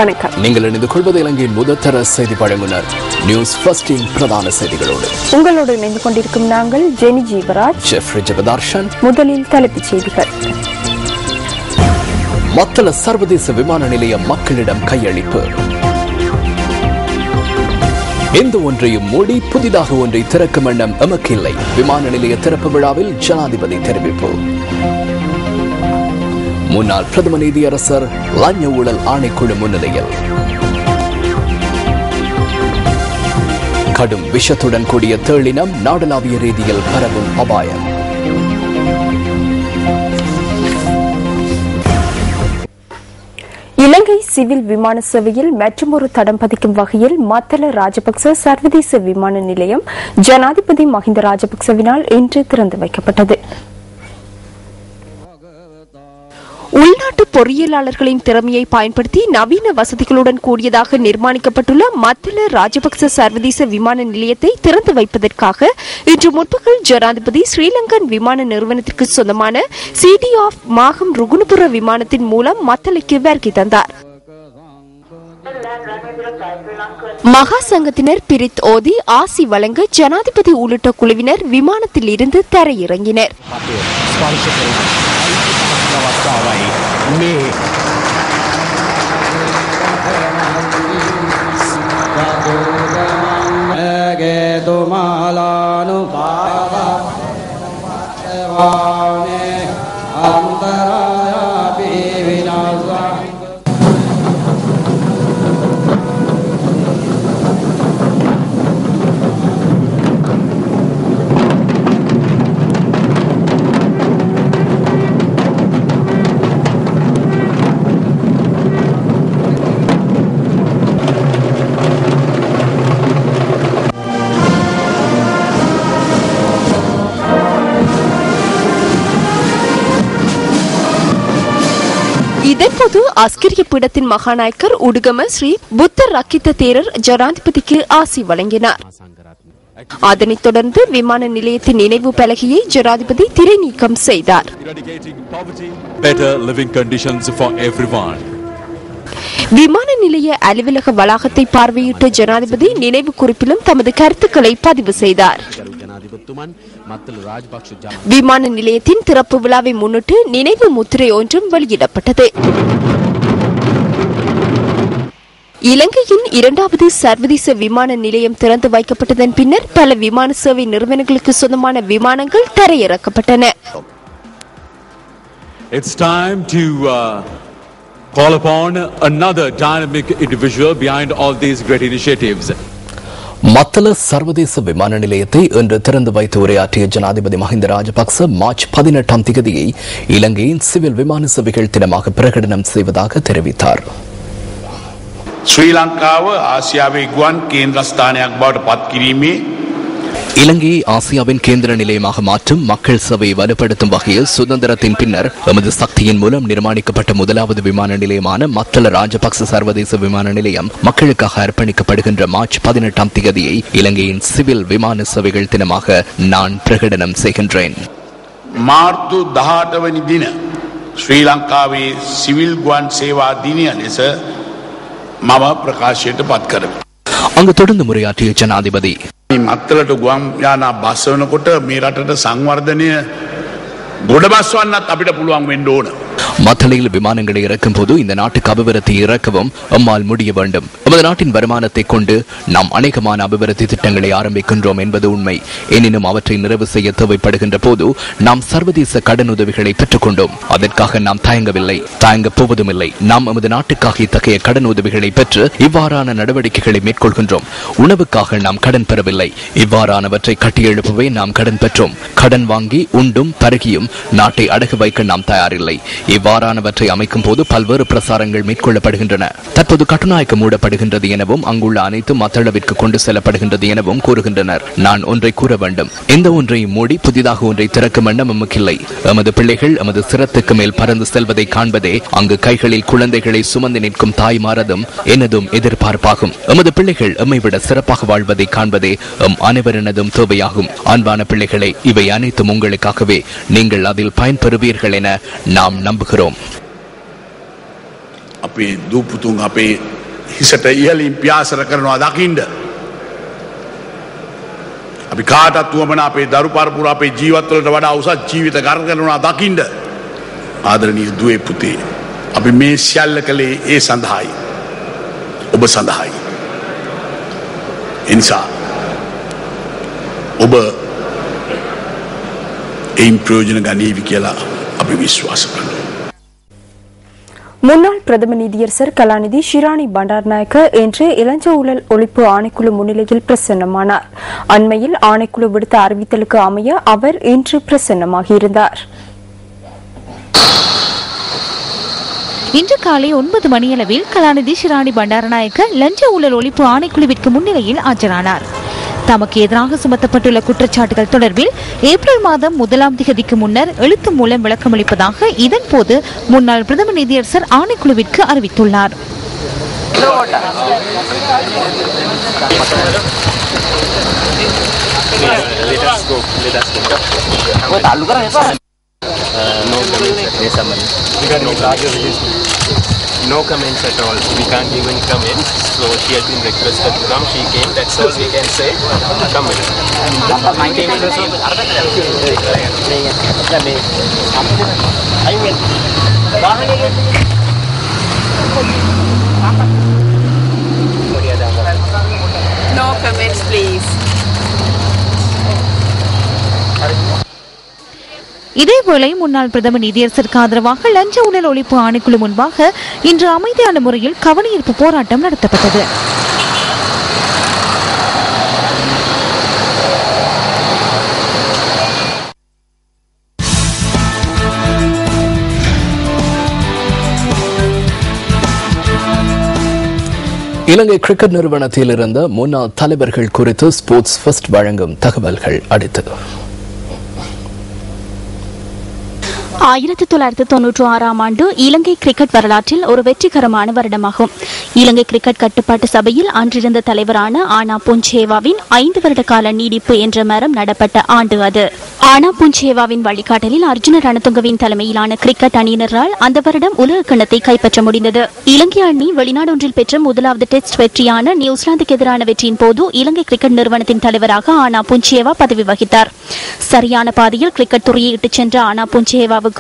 வணக்கம். நீங்கள் இணைந்து கொள்வது இலங்கையின் முதற்தர செய்தி வழங்குனர் நியூஸ் ஃபர்ஸ்டின் பிரதான செய்திகளோடு. உங்களோடு இணைந்து கொண்டிருக்கும் நாங்கள் ஜெனி ஜீவராஜ், ஜெஃப்ரி ஜெபதார்ஷன். முதலில் தலைப்புச் செய்திகள். மத்தள சர்வதேச விமான நிலையம் மக்களிடம் கையளிப்பு. எந்த ஒன்றையும் மூடி புதிதாக ஒன்றை திறக்கும் எண்ணம் எமக்கு இல்லை. விமான நிலைய திறப்பு விழாவில் ஜனாதிபதி தெரிவிப்பு. முன்னாள் பிரதம நீதியரசர் லஞ்ச ஊழல் ஆணைக்குழு முன்னிலையில் கடும் விஷத்துடன் கூடிய தேளினம் நாடளாவிய ரீதியில் பரவும் அபாயம். இலங்கை சிவில் விமான சேவையில் மற்றுமொரு தடம் பதிக்கும் வகையில் மத்தள ராஜபக்ச சர்வதேச விமான நிலையம் ஜனாதிபதி மஹிந்த ராஜபக்சவினால் இன்று திறந்து வைக்கப்பட்டது. உள்நாட்டு பொறியியலாளர்களின் திறமையை பயன்படுத்தி நவீன வசதிகளுடன் கூடியதாக நிர்மாணிக்கப்பட்டுள்ள மத்தள ராஜபக்ச சர்வதேச விமான நிலையத்தை திறந்து வைப்பதற்காக இன்று முற்பகல் ஜனாதிபதி ஸ்ரீலங்கன் விமான நிறுவனத்திற்கு சொந்தமான சிடி ஆஃப் மாகம் ருகுணபுர விமானத்தின் மூலம் மத்தளைக்கு வருகை தந்தார். மகா சங்கத்தினர் பிரித் ஓதி ஆசி வழங்க ஜனாதிபதி உள்ளிட்ட குழுவினர் விமானத்தில் இருந்து தரையிறங்கினர். இதன்போது அஸ்கிரிய பீடத்தின் மகாநாயக்கர் உடுகம ஸ்ரீ புத்த ரக்கித்த தேரர் ஜனாதிபதிக்கு ஆசி வழங்கினார். அதனைத் தொடர்ந்து விமான நிலையத்தின் நினைவு பலகையை ஜனாதிபதி திரை நீக்கம் செய்தார். விமான நிலைய அலுவலக வளாகத்தை பார்வையிட்ட ஜனாதிபதி நினைவு குறிப்பிலும் தமது கருத்துக்களை பதிவு செய்தார். விமான நிலையத்தின் திறப்பு விழாவை முன்னிட்டு நினைவு முத்திரை ஒன்றும் வெளியிடப்பட்டது. இலங்கையின் இரண்டாவது சர்வதேச விமான நிலையம் திறந்து வைக்கப்பட்டதன் பின்னர் பல விமான சேவை நிறுவனங்களுக்கு சொந்தமான விமானங்கள் தரையிறக்கப்பட்டன. It's time to call upon another dynamic individual behind all these great initiatives. Mattala சர்வதேச விமான நிலையத்தை இன்று திறந்து வைத்து உரையாற்றிய ஜனாதிபதி மஹிந்த ராஜபக்ச மார்ச் 18ஆம் தேதியை இலங்கையின் சிவில் விமான சேவைகள் தினமாக பிரகடனம் செய்வதாக தெரிவித்தார். ශ්‍රී ලංකාව ආසියාවේ ගුවන් කේන්ද්‍රස්ථානයක් බවට පත් කිරීමේ இலங்கையை ஆசியாவின் கேந்திர நிலையமாக மாற்றும் மக்கள் சேவையை வலுப்படுத்தும் வகையில் சுதந்திரத்தின் பின்னர் எமது சக்தியின் மூலம் நிர்மாணிக்கப்பட்ட முதலாவது விமான நிலையமான மத்தள ராஜபக்ச சர்வதேச விமான நிலையம் மக்களுக்காக அர்ப்பணிக்கப்படுகின்ற மார்ச் 18ஆம் தேதியை இலங்கையின் சிவில் விமான சேவைகள் தினமாக நான் பிரகடனம் செய்கின்றேன். මාර්තු 18 වනි දින ශ්‍රී ලංකාවේ සිවිල් ගුවන් සේවා දිනය ලෙස මම ප්‍රකාශයට පත් කරමි. அங்கு தொடர்ந்து முறையாற்றிய ஜனாதிபதி මත්තලට ගුවන් යානා බස් වනකොට මේ රටට සංවර්ධනය ගොඩබස්වන්නත් අපිට පුළුවන් වෙන්න ඕන. மத்தளையில் விமானங்களை இறக்கும் போது இந்த நாட்டுக்கு அபிவிருத்தி இறக்கவும் எம்மால் முடிய வேண்டும். நமது நாட்டின் வருமானத்தை கொண்டு நாம் அநேகமான அபிவிருத்தி திட்டங்களை ஆரம்பிக்கின்றோம் என்பது உண்மை. எனினும் அவற்றை நிறைவு செய்ய தேவைப்படுகின்ற போது நாம் சர்வதேச கடன் உதவிகளை பெற்றுக் கொண்டோம். அதற்காக நாம் தயங்கவில்லை, தயங்கப் போவதும் இல்லை. நாம் நமது நாட்டுக்காக இத்தகைய கடன் உதவிகளை பெற்று இவ்வாறான நடவடிக்கைகளை மேற்கொள்கின்றோம். உணவுக்காக நாம் கடன் பெறவில்லை. இவ்வாறானவற்றை கட்டியெழுப்பவே நாம் கடன் பெற்றோம். கடன் வாங்கி உண்டும் பருகியும் நாட்டை அடகு வைக்க நாம் தயாரில்லை. இவ்வாறானவற்றை அமைக்கும் போது பல்வேறு பிரசாரங்கள் மேற்கொள்ளப்படுகின்றன. தற்போது கட்டுநாயக்க மூடப்படுகின்றது எனவும் அங்குள்ள அனைத்து மத்தளவிற்கு கொண்டு செல்லப்படுகின்றது எனவும் கூறுகின்றனர். நான் ஒன்றை கூற வேண்டும், எந்த ஒன்றையும் மூடி புதிதாக ஒன்றை திறக்கும் எண்ணம் நமக்கில்லை. எமது பிள்ளைகள் எமது சிரத்துக்கு மேல் பறந்து செல்வதை காண்பதே, அங்கு கைகளில் குழந்தைகளை சுமந்து நிற்கும் தாய்மாரதும் எனதும் எதிர்பார்ப்பாகும். எமது பிள்ளைகள் எம்மை விட சிறப்பாக வாழ்வதை காண்பதே எம் அனைவரினதும் தேவையாகும். அன்பான பிள்ளைகளை, இவை அனைத்தும் உங்களுக்காகவே. நீங்கள் அதில் பயன்பெறுவீர்கள் என நாம் நம்புகிறோம். අපේ දූපුතුන් අපේ හිසට ඉහලින් ප්‍යාසර කරනවා දකින්න. අපි කාටත් වුවමන අපේ දරු පරපුර අපේ ජීවිතවලට වඩා උසස් ජීවිත ගත කරනවා දකින්න. ආදරණීය දුවේ පුතේ, අපි මේ සියල්ල කළේ ඒ සඳහායි. ඔබ සඳහායි. එනිසා ඔබ එයින් ප්‍රයෝජන ගනීවි කියලා අපි විශ්වාස කරනවා. முன்னாள் பிரதம நீதியரசர் கலாநிதி ஷிராணி பண்டாரநாயக்க இன்று இளஞ்ச ஊழல் ஒழிப்பு ஆணைக்குழு முன்னிலையில் பிரசன்னமானார். அண்மையில் ஆணைக்குழு விடுத்த அறிவித்தலுக்கு அமைய அவர் இன்று பிரசன்னமாகியிருந்தார். இன்று காலை 9 மணியளவில் கலாநிதி ஷிராணி பண்டாரநாயக்க லஞ்ச ஊழல் ஒழிப்பு ஆணைக்குழுவிற்கு முன்னிலையில் ஆஜரானார். தமக்கு எதிராக சுமத்தப்பட்டுள்ள குற்றச்சாட்டுகள் தொடர்பில் ஏப்ரல் மாதம் 1ஆம் தேதிக்கு முன்னர் எழுத்து மூலம் விளக்கமளிப்பதாக இதன்போது முன்னாள் பிரதம நீதியரசர் ஆணைக்குழுவிற்கு அறிவித்துள்ளார். No comments at all. We can't even comment. So she has been requested to come. She came. That's all we can say. Come in. No comments, please. இதேவேளை முன்னாள் பிரதம நீதியரசருக்கு ஆதரவாக லஞ்ச ஊழல் ஒழிப்பு ஆணைக்குழு முன்பாக இன்று அமைதியான முறையில் கவனஈர்ப்பு போராட்டம் நடத்தப்பட்டது. இலங்கை கிரிக்கெட் நிறுவனத்தில் இருந்த முன்னாள் தலைவர்கள் குறித்து ஸ்போர்ட்ஸ் ஃபர்ஸ்ட் வழங்கும் தகவல்கள் அடுத்தது. 1996ஆம் ஆண்டு இலங்கை கிரிக்கெட் வரலாற்றில் ஒரு வெற்றிகரமான வருடமாகும். இலங்கை கிரிக்கெட் கட்டுப்பாட்டு சபையில் அன்றிருந்த தலைவரான ஆனா புஞ்சேவாவின் 5 வருட கால நீடிப்பு என்ற மரம் நடப்பட்ட ஆண்டு அது. ஆனா புஞ்சேவாவின் வழிகாட்டலில் அர்ஜுன ரணதுங்கவின் தலைமையிலான கிரிக்கெட் அணியினரால் அந்த வருடம் உலக கிண்ணத்தை கைப்பற்ற முடிந்தது. இலங்கை அணி வெளிநாடொன்றில் பெற்ற முதலாவது டெஸ்ட் வெற்றியான நியூசிலாந்துக்கு எதிரான வெற்றியின் போது இலங்கை கிரிக்கெட் நிறுவனத்தின் தலைவராக ஆனா புஞ்சேவா பதவி வகித்தார். சரியான பாதையில் கிரிக்கெட் துறையை இட்டுச் சென்ற ஆனா புஞ்சேவாவுக்கும்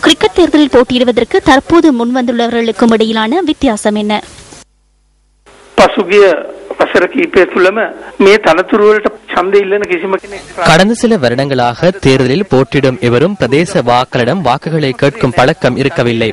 கிரிக்கெட் தேர்தலில் போட்டியிடுவதற்கு தற்போது முன்வந்துள்ளவர்களுக்கும் இடையிலான வித்தியாசம் என்ன? கடந்த சில வருடங்களாக தேர்தலில் போட்டியிடும் எவரும் பிரதேச வாக்களிடம் வாக்குகளை கேட்கும் பழக்கம் இருக்கவில்லை.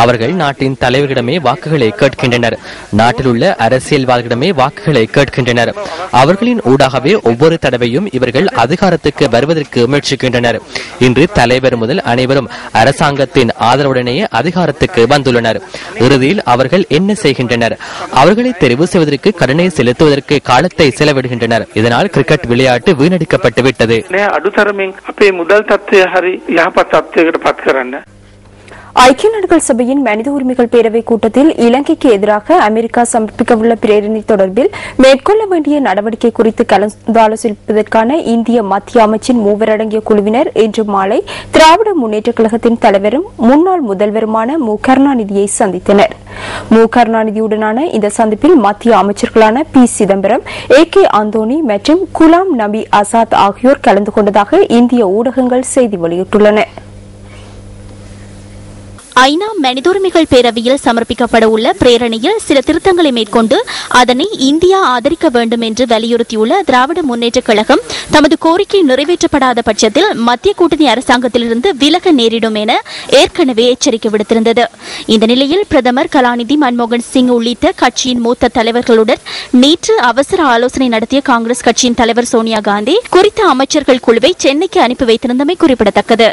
அவர்கள் நாட்டின் தலைவர்களிடமே வாக்குகளை கேட்கின்றனர். நாட்டில் உள்ள அரசியல்வாதிகளிடமே வாக்குகளை கேட்கின்றனர். அவர்களின் ஊடாகவே ஒவ்வொரு தடவையும் இவர்கள் அதிகாரத்துக்கு வருவதற்கு முயற்சிக்கின்றனர். இன்று தலைவர் முதல் அனைவரும் அரசாங்கத்தின் ஆதரவுடனேயே அதிகாரத்துக்கு வந்துள்ளனர். இறுதியில் அவர்கள் என்ன செய்கின்றனர்? அவர்களை தெரிவு செய்வதற்கு கடனை செலுத்துவதற்கு காலத்தை செலவிடுகின்றனர். இதனால் கிரிக்கெட் விளையாட்டு வீணடிக்கப்பட்டு விட்டது. ஐக்கிய நாடுகள் சபையின் மனித உரிமைகள் பேரவை கூட்டத்தில் இலங்கைக்கு எதிராக அமெரிக்கா சமர்ப்பிக்கவுள்ள பிரேரணை தொடர்பில் மேற்கொள்ள வேண்டிய நடவடிக்கை குறித்து கலந்தாலோசிப்பதற்கான இந்திய மத்திய அமைச்சின் 3 அடங்கிய குழுவினர் இன்று மாலை திராவிட முன்னேற்றக் கழகத்தின் தலைவரும் முன்னாள் முதல்வருமான மு கருணாநிதியை சந்தித்தனர். மு கருணாநிதியுடனான இந்த சந்திப்பில் மத்திய அமைச்சர்களான பி சிதம்பரம், ஏ.கே. அந்தோணி மற்றும் குலாம் நபி ஆசாத் ஆகியோர் கலந்து கொண்டதாக இந்திய ஊடகங்கள் செய்தி வெளியிட்டுள்ளன. ஐநா மனித உரிமைகள் பேரவையில் சமர்ப்பிக்கப்பட உள்ள பிரேரணையில் சில திருத்தங்களை மேற்கொண்டு அதனை இந்தியா ஆதரிக்க வேண்டும் என்று வலியுறுத்தியுள்ள திராவிட முன்னேற்றக் கழகம் தமது கோரிக்கை நிறைவேற்றப்படாத பட்சத்தில் மத்திய கூட்டணி அரசாங்கத்திலிருந்து விலக நேரிடும் என ஏற்கனவே எச்சரிக்கை விடுத்திருந்தது. இந்த நிலையில் பிரதமர் கலாநிதி மன்மோகன் சிங் உள்ளிட்ட கட்சியின் மூத்த தலைவர்களுடன் நேற்று அவசர ஆலோசனை நடத்திய காங்கிரஸ் கட்சியின் தலைவர் சோனியா காந்தி குறித்த அமைச்சர்கள் குழுவை சென்னைக்கு அனுப்பி வைத்திருந்தமை குறிப்பிடத்தக்கது.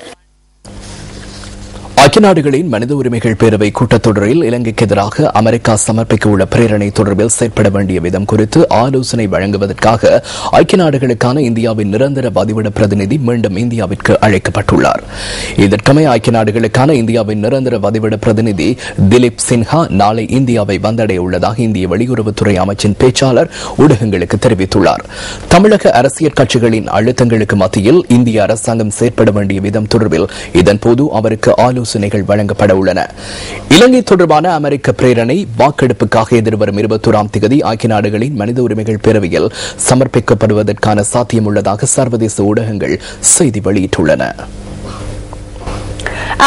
ஐக்கிய நாடுகளின் மனித உரிமைகள் பேரவை கூட்டத்தொடரில் இலங்கைக்கு எதிராக அமெரிக்கா சமர்ப்பிக்க உள்ள பிரேரணை தொடர்பில் செயற்பட வேண்டிய விதம் குறித்து ஆலோசனை வழங்குவதற்காக ஐக்கிய நாடுகளுக்கான இந்தியாவின் நிரந்தர பதிவிட பிரதிநிதி மீண்டும் இந்தியாவிற்கு அழைக்கப்பட்டுள்ளார். இதற்கமைய ஐக்கிய நாடுகளுக்கான இந்தியாவின் நிரந்தர பதிவிட பிரதிநிதி திலீப் சின்ஹா நாளை இந்தியாவை வந்தடைய உள்ளதாக இந்திய வெளியுறவுத்துறை அமைச்சின் பேச்சாளர் ஊடகங்களுக்கு தெரிவித்துள்ளார். தமிழக அரசியல் கட்சிகளின் அழுத்தங்களுக்கு மத்தியில் இந்திய அரசாங்கம் செயற்பட வேண்டிய விதம் தொடர்பில் இதன்போது அவருக்கு ஆலோசனைகள் வழங்கப்பட உள்ளன. இலங்கை தொடர்பான அமெரிக்க பிரேரணை வாக்கெடுப்புக்காக எதிர்வரும் 21ஆம் தேதி ஐக்கிய நாடுகளின் மனித உரிமைகள் பேரவையில் சமர்ப்பிக்கப்படுவதற்கான சாத்தியம் உள்ளதாக சர்வதேச ஊடகங்கள் செய்தி வெளியிட்டுள்ளன.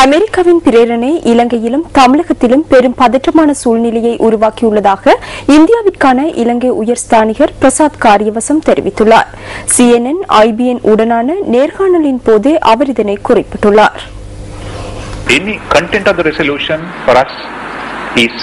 அமெரிக்காவின் பிரேரணை இலங்கையிலும் தமிழகத்திலும் பெரும் பதற்றமான சூழ்நிலையை உருவாக்கியுள்ளதாக இந்தியாவிற்கான இலங்கை உயர்ஸ்தானிகர் பிரசாத் காரியவசம் தெரிவித்துள்ளார். CNN IBN உடனான நேர்காணலின் போதே அவர் இதனை குறிப்பிட்டுள்ளார். Any content of the resolution for us is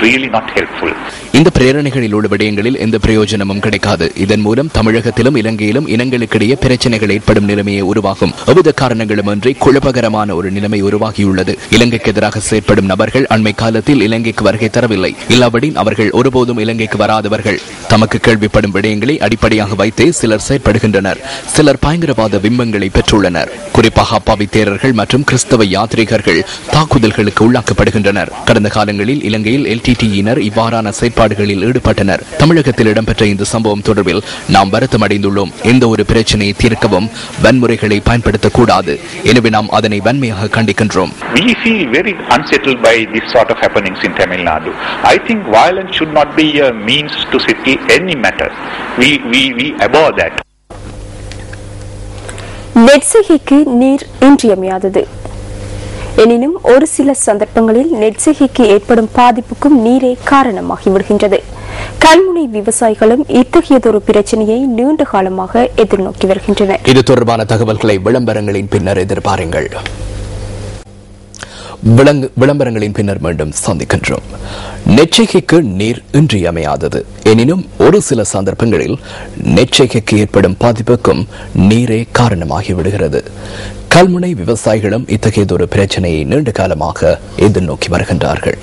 really not helpful. இந்த பிரேரணைகளில் உள்ள விடயங்களில் எந்த பிரயோஜனமும் கிடைக்காது. இதன் மூலம் தமிழகத்திலும் இலங்கையிலும் இனங்களுக்கிடையே பிரச்சனைகள் ஏற்படும் நிலைமையை உருவாகும். எவ்வித காரணங்களுமின்றி குழப்பகரமான ஒரு நிலைமை உருவாகியுள்ளது. இலங்கைக்கு எதிராக செயற்படும் நபர்கள் அண்மை காலத்தில் இலங்கைக்கு வருகை தரவில்லை. இல்லாவிடின் அவர்கள் ஒருபோதும் இலங்கைக்கு வராதவர்கள். தமக்கு கேள்விப்படும் விடயங்களை அடிப்படையாக வைத்தே சிலர் செயற்படுகின்றனர். சிலர் பயங்கரவாத பிம்பங்களை பெற்றுள்ளனர். குறிப்பாக அப்பாவி தேரர்கள் மற்றும் கிறிஸ்தவ யாத்ரீகர்கள் தாக்குதல்களுக்கு உள்ளாக்கப்படுகின்றனர். கடந்த காலங்களில் இலங்கையில் LTTE-யினர் இவ்வாறான செயற்பாடுகளில் ஈடுபட்டனர். தமிழகத்தில் இடம்பெற்ற இந்த சம்பவம் தொடர்பில் நாம் வருத்தமடைந்துள்ளோம். எந்த ஒரு பிரச்சனையை தீர்க்கவும் வன்முறைகளை பயன்படுத்தக்கூடாது. எனவே நாம் அதனை வன்மையாக கண்டிக்கின்றோம். We feel very unsettled by this sort of happenings in Tamil Nadu. I think violence should not be a means to settle any matter. We abhor that. நெற்செய்கைக்கு நீர் இன்றியமையாதது. எனினும் ஒரு சில சந்தர்ப்பங்களில் நெற்செய்கைக்கு ஏற்படும் பாதிப்புக்கும் நீரே காரணமாகிவிடுகின்றது. கல்முனை விவசாயிகளும் இத்தகையதொரு பிரச்சனையை நீண்ட காலமாக எதிர்நோக்கி வருகின்றனர். இது தொடர்பான தகவல்களை விளம்பரங்களின் பின்னர் எதிர்பாருங்கள். விளம்பரங்களின் பின்னர் மீண்டும் சந்திக்கின்றோம். நெற்செய்கைக்கு நீர் இன்றியமையாதது. எனினும் ஒரு சில சந்தர்ப்பங்களில் நெற்செய்கைக்கு ஏற்படும் பாதிப்புக்கும் நீரே காரணமாகிவிடுகிறது. கல்முனை விவசாயிகளும் இத்தகையதொரு பிரச்சனையை நீண்ட காலமாக எதிர்நோக்கி வருகின்றார்கள்.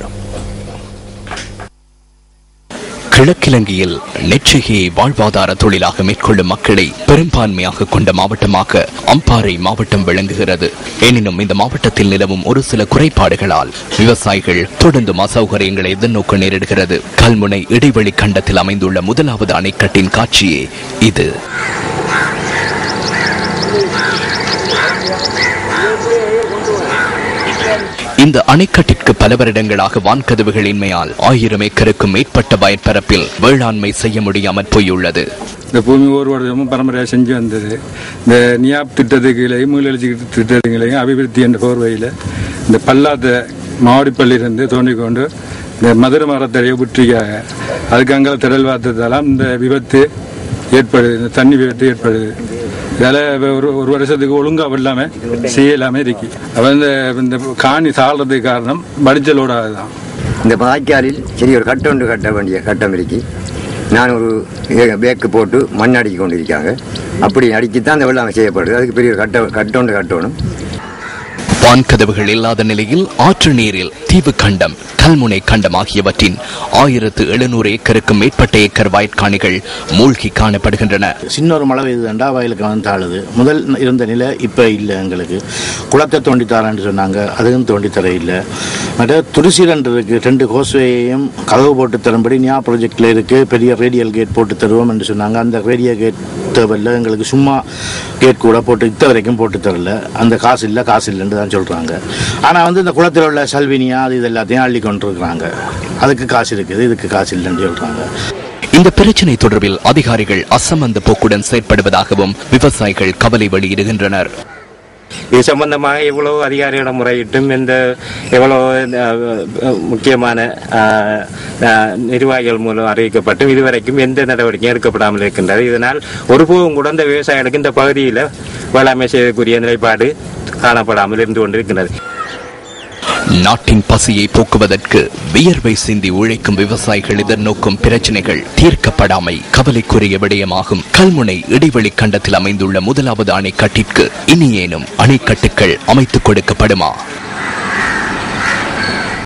கிழக்கிலங்கையில் நெற்செய்கையை வாழ்வாதார தொழிலாக மேற்கொள்ளும் மக்களை பெரும்பான்மையாக கொண்ட மாவட்டமாக அம்பாறை மாவட்டம் விளங்குகிறது. எனினும் இந்த மாவட்டத்தில் நிலவும் ஒரு சில குறைபாடுகளால் விவசாயிகள் தொடர்ந்து அசௌகரியங்களை எதிர்நோக்க நேரிடுகிறது. கல்முனை இடைவெளி கண்டத்தில் அமைந்துள்ள முதலாவது அணைக்கட்டின் காட்சியே இது. இந்த அணைக்கட்டிற்கு பல வருடங்களாக வான்கதவுகள் இன்மையால் 1000 ஏக்கருக்கும் மேற்பட்ட வயற்பரப்பில் வேளாண்மை செய்ய முடியாமல் போயுள்ளது. இந்த பூமி ஒரு வருடமும் பரம்பரையாக செஞ்சு வந்தது. இந்த நியாப் திட்டத்துகளையும் மீளெழுச்சி திட்டங்களையும் அபிவிருத்தி என்ற போர்வையில் இந்த பல்லாத மாவடிப்பள்ளியிலிருந்து தோண்டிக்கொண்டு இந்த மதுரை மரத்தடைய புற்றிக்காக அதுக்கு அங்கே திடல் பார்த்ததால இந்த விபத்து ஏற்படுது. இந்த தண்ணி விபத்து ஏற்படுது. இதால் ஒரு வருஷத்துக்கு ஒழுங்காக இல்லாம செய்யலாமே இருக்கு. அப்போ இந்த காணி சாடுறதுக்கு காரணம் வடிச்சலோடாது தான். இந்த வாய்க்காலில் சரி ஒரு கட்டொன்று கட்ட வேண்டிய கட்டம் இருக்கு. நான் ஒரு பேக்கு போட்டு மண் அடிக்க கொண்டிருக்காங்க. அப்படி அடிச்சுதான் அந்த வெள்ளாமை செய்யப்படுது. அதுக்கு பெரிய கட்டொன்று கட்டணும். வான்கதவுகள் இல்லாத நிலையில் ஆற்று நீரில் தீவு கண்டம், கல்முனை கண்டம் ஆகியவற்றின் 1700 ஏக்கருக்கும் மேற்பட்ட ஏக்கர் வயற்காணிகள் மூழ்கி காணப்படுகின்றன. சின்ன ஒரு மழை பெய்யுதுண்டா வயலுக்கு வந்தாளுது. முதல் இருந்த நிலை இப்போ இல்லை. எங்களுக்கு குளத்தை தோண்டித்தாரன்னு சொன்னாங்க, அதுவும் தோண்டித்தர இல்லை. மற்ற துரிசீரன்றதுக்கு 2 கோஸ்வேயையும் கதவு போட்டு தரும்படி நியா ப்ராஜெக்டில் இருக்குது. பெரிய ரேடியல் கேட் போட்டு தருவோம் என்று சொன்னாங்க. அந்த ரேடியல் கேட் தேவையில்லை எங்களுக்கு. சும்மா கேட் கூட போட்டு இத்த வரைக்கும் போட்டு தரல. அந்த காசு இல்லைன்னு தான் சொல்கிறாங்க. ஆனால் இந்த குளத்தில் உள்ள சல்வினியா அது இது எல்லாத்தையும் அள்ளி கொண்டிருக்கிறாங்க. அதுக்கு காசு இருக்குது, இதுக்கு காசு இல்லைன்னு சொல்கிறாங்க. இந்த பிரச்சினை தொடர்பில் அதிகாரிகள் அசம்பந்த போக்குடன் செயற்படுவதாகவும் விவசாயிகள் கவலை வெளியிடுகின்றனர். இது சம்பந்தமாக எவ்வளவு அதிகாரிகளிடம் முறையிட்டும் இந்த எவ்வளவு முக்கியமான நிர்வாகிகள் மூலம் அறிவிக்கப்பட்டும் இதுவரைக்கும் எந்த நடவடிக்கையும் எடுக்கப்படாமல் இருக்கின்றது. இதனால் ஒருபோதும் கூட இந்த விவசாயிகளுக்கு இந்த பகுதியில் வேளாண்மை செய்யக்கூடிய நிலைப்பாடு காணப்படாமல் இருந்து கொண்டிருக்கின்றது. நாட்டின் பசியை போக்குவதற்கு வியர்வை சிந்தி உழைக்கும் விவசாயிகள் எதிர்நோக்கும் பிரச்சனைகள் தீர்க்கப்படாமை கவலைக்குரிய விடயமாகும். கல்முனை இடைவெளி கண்டத்தில் அமைந்துள்ள முதலாவது அணைக்கட்டிற்கு இனியேனும் அணைக்கட்டுகள் அமைத்துக் கொடுக்கப்படுமா?